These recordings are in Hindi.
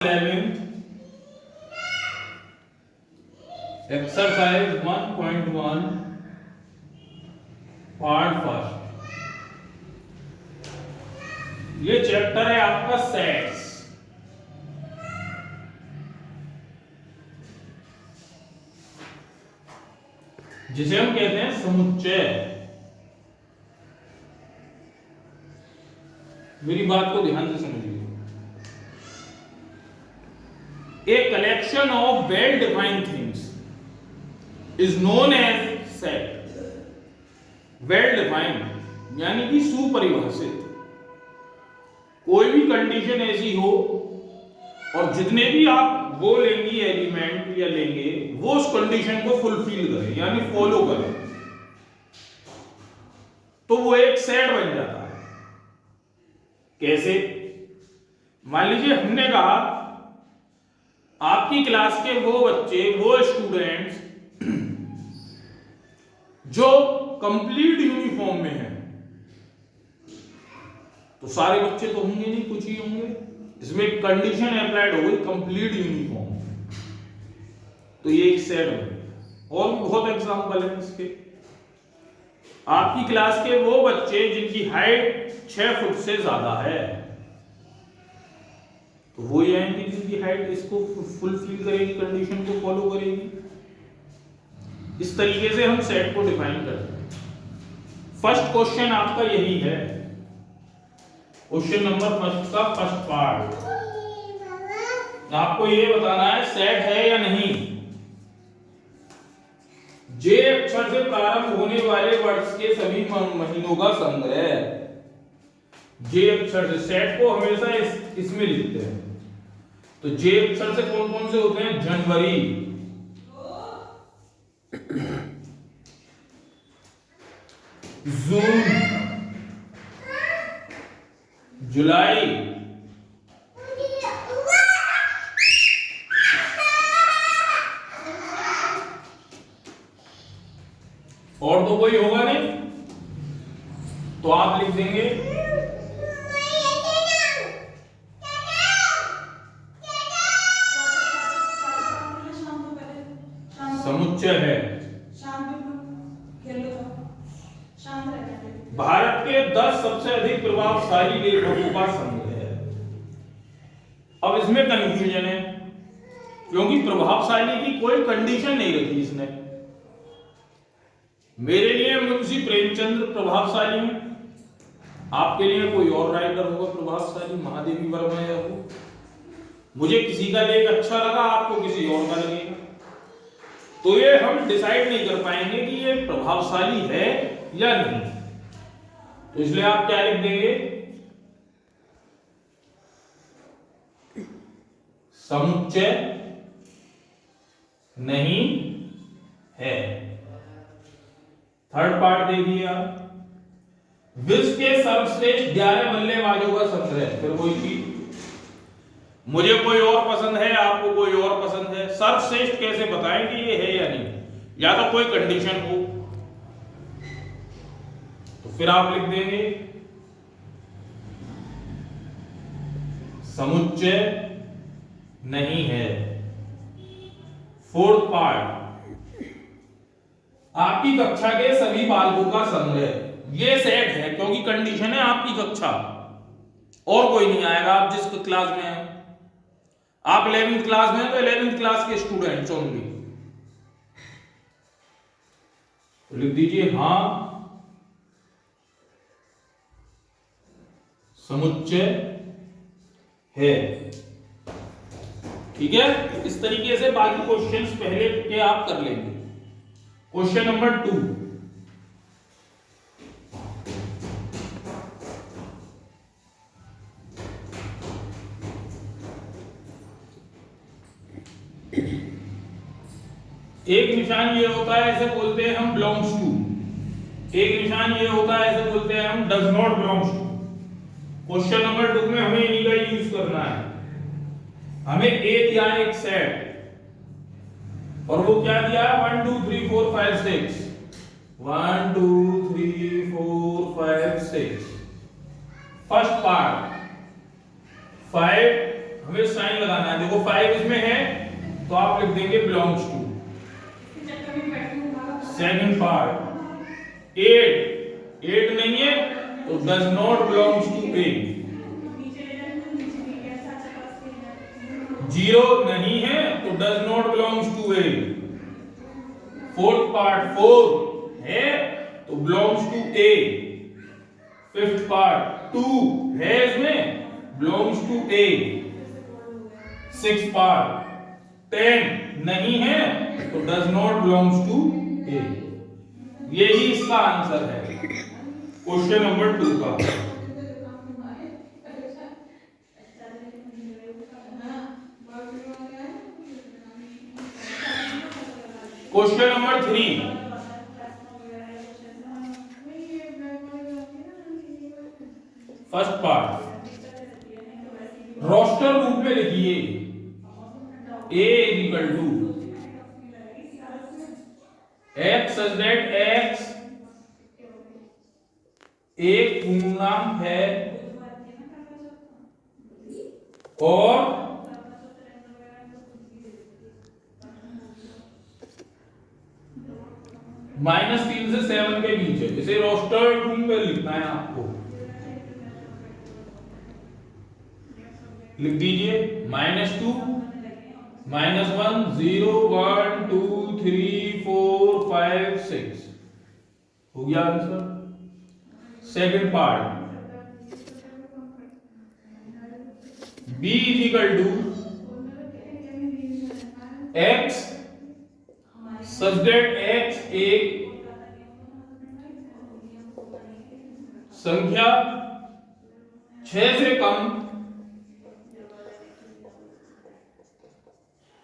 11 एक्सरसाइज 1.1 पार्ट फर्स्ट। ये चैप्टर है आपका सेट्स। जिसे हम कहते हैं समुच्चय। मेरी बात को ध्यान से समझिए। A collection of well-defined things is known as set. Well-defined यानी कि सुपरिभाषित। कोई भी कंडीशन ऐसी हो और जितने भी आप वो लेंगी एलिमेंट या लेंगे वो उस कंडीशन को फुलफिल करें यानी फॉलो करें, तो वो एक सेट बन जाता है। कैसे? मान लीजिए हमने कहा आपकी क्लास के वो बच्चे, वो स्टूडेंट्स जो कंप्लीट यूनिफॉर्म में हैं, तो सारे बच्चे तो होंगे नहीं, कुछ ही होंगे। इसमें कंडीशन अप्लाइड हो गई कंप्लीट यूनिफॉर्म, तो ये एक सेट बन। और भी बहुत एग्जांपल है इसके। आपकी क्लास के वो बच्चे जिनकी हाइट 6 फुट से ज्यादा है, तो वो ये एंटिटी की हाइट इसको फुलफिल करेगी, कंडीशन को फॉलो करेगी। इस तरीके से हम सेट को डिफाइन करते हैं। फर्स्ट क्वेश्चन आपका यही है, क्वेश्चन नंबर फर्स्ट का फर्स्ट पार्ट। आपको ये बताना है सेट है या नहीं। जे अक्षर से प्रारंभ होने वाले वर्ड्स के सभी महीनों का संग्रह। जे अक्षर से, सेट को हमेशा इसमें लिखते हैं। तो जे अक्षर से कौन कौन से होते हैं? जनवरी, जून, जुलाई, और तो कोई होगा नहीं, तो आप लिख देंगे समुच्चय है। भारत के 10 सबसे अधिक प्रभावशाली लेखकों का संग्रह है। अब इसमें कंफ्यूजन है क्योंकि प्रभावशाली की कोई कंडीशन नहीं रखी इसने। मेरे लिए मुंशी प्रेमचंद्र प्रभावशाली है, आपके लिए कोई और राइटर होगा प्रभावशाली, महादेवी वर्मा या हो। मुझे किसी का लेख अच्छा लगा, आपको किसी और का लगेगा, तो ये हम डिसाइड नहीं कर पाएंगे कि ये प्रभावशाली है या नहीं। तो इसलिए आप क्या लिख देंगे? समुच्चय नहीं है। थर्ड पार्ट देखिए आप, विश्व के सर्वश्रेष्ठ 11 बल्लेबाजों का संग्रह। फिर वही चीज, मुझे कोई और पसंद है, आपको कोई और पसंद है। सर्वश्रेष्ठ कैसे बताएं कि ये है या नहीं? या तो कोई कंडीशन हो, तो फिर आप लिख देंगे समुच्चय नहीं है। फोर्थ पार्ट, आपकी कक्षा के सभी बालकों का संग्रह। ये सेट है क्योंकि कंडीशन है आपकी कक्षा, और कोई नहीं आएगा। आप जिस क्लास में हैं, आप 11th क्लास में हैं तो 11th क्लास के स्टूडेंट्स ओनली। तो लिख दीजिए हां समुच्चय है। ठीक है, इस तरीके से बाकी क्वेश्चंस पहले के आप कर लेंगे। क्वेश्चन नंबर 2, एक निशान ये होता है, ऐसे बोलते हैं हम बिलोंग्स टू। एक निशान ये होता है, ऐसे बोलते हैं हम does not belongs to. Question number 2 में हमें इन्हीं का यूज करना है। हमें ए दिया है एक सेट, और वो क्या दिया है? 1 2 3 4 5 6। 1 2 3 4 5 6। फर्स्ट पार्ट 5 हमें साइन लगाना है। देखो 5 इसमें है तो आप लिख देंगे बिलोंग्स टू। सेकंड पार्ट 8 नहीं है तो does not belongs to A. 0 नहीं है तो does not belongs to A. Fourth part 4 है तो belongs to A. Fifth part 2 है इसमें, belongs to A. Six part 10 नहीं है तो does not belongs to A. यही इसका आंसर है क्वेश्चन नंबर 2 का। Question number 3, first part roster रूप में लिखिए A equal to x such that x एक पूर्णांक है और -3 से 7 के बीच है। इसे रोस्टर रूप में लिखना है आपको। लिख दीजिए -2 -1 0 1 2 3 4 5 6 हो गया answer. Second part b equal to x such that x एक संख्या 6 से कम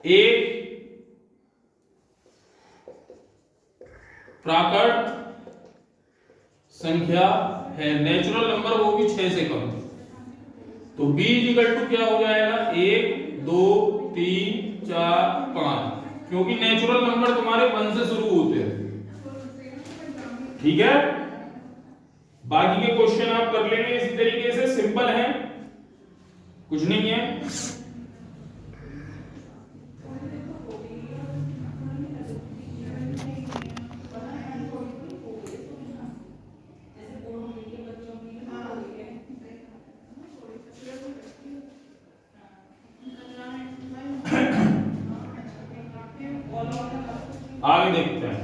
एक प्राकृत संख्या है, नेचुरल नंबर वो भी 6 से कम। तो b इक्वल टू क्या हो जाएगा 1 2 3 4 5, क्योंकि नेचुरल नंबर तुम्हारे 1 से शुरू होते हैं। ठीक है, बाकी के क्वेश्चन आप कर लेंगे इसी तरीके से, सिंपल है, कुछ नहीं है। आगे देखते हैं।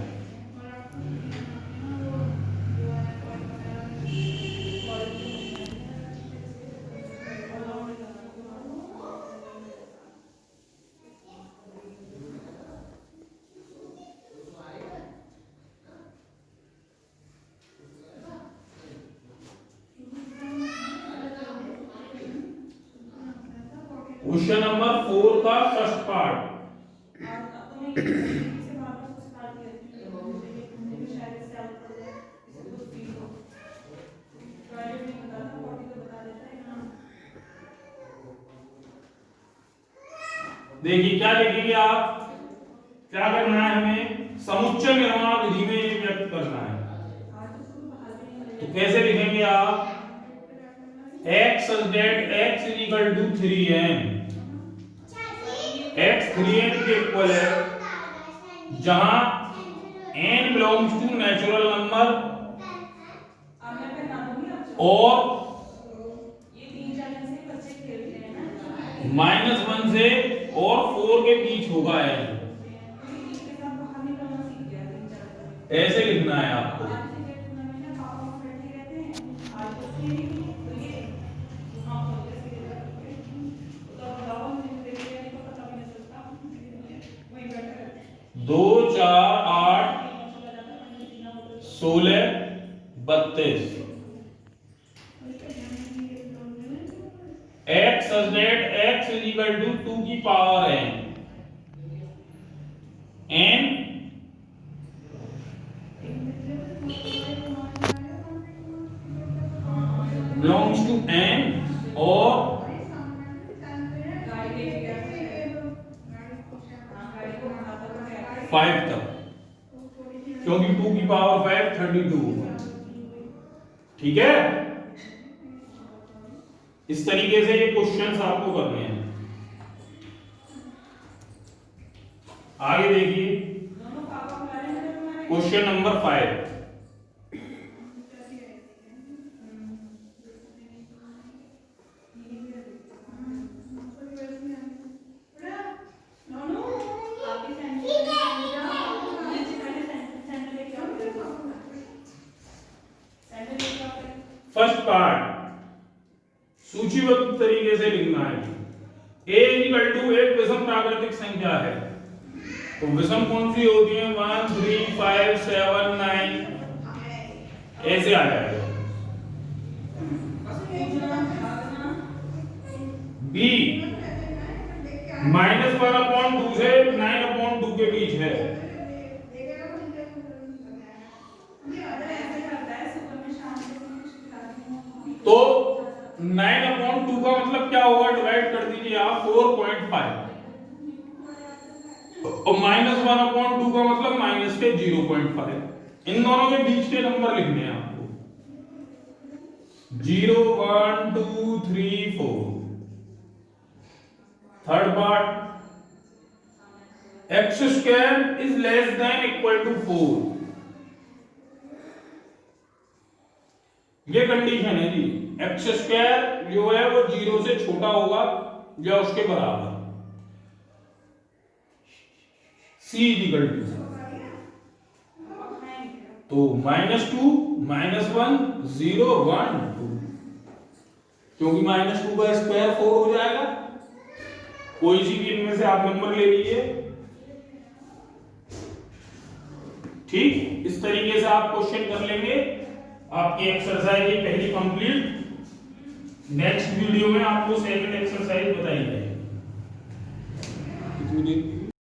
क्वेश्चन नंबर 4 का फर्स्ट पार्ट देखिए क्या लिखेंगे आप, क्या करना है हमें, समुच्चय निर्माण विधि में ये व्यक्त करना है। तो कैसे लिखेंगे आप, x such that x is equal to 3n, x 3n के इक्वल है, जहां n belongs to natural number और -1 से और 4 के बीच होगा n। ऐसे लिखना है आपको। दो 4 8 16 32 x such that x is equal to 2 की power n, n belongs to n और 5 तक, क्योंकि 2 की पावर 5 32। ठीक है, इस तरीके से ये क्वेश्चंस आपको करने हैं। आगे देखिए क्वेश्चन नंबर 5। फर्स्ट पार्ट सूचीबद्ध तरीके से लिखना है। a इक्वल टू एक विषम प्राकृतिक संख्या है, तो विषम कौन सी होती है? 1 3 5 7 9 ऐसे आ जाएगा। b -1/2 से 9/2 के बीच है। तो 9/2 का मतलब क्या होगा? डिवाइड कर दीजिए आप 4.5 और -1/2 का मतलब माइनस के 0.5। इन दोनों के बीच के नंबर लिखने हैं आपको। 0 1 2 3 4। Third part x² is less than equal to 4। ये कंडीशन है जी, x² जो है वो 0 से छोटा होगा या उसके बराबर। c इक्वल टू तो -2 -1 0 1 2, क्योंकि -2 का स्क्वायर 4 हो जाएगा। कोई सी भी इनमें से आप नंबर ले लीजिए। ठीक, इस तरीके से आप क्वेश्चन कर लेंगे। आपकी एक्सरसाइज ये पहली कंप्लीट। नेक्स्ट वीडियो में आपको सेकंड एक्सरसाइज बताई जाएगी।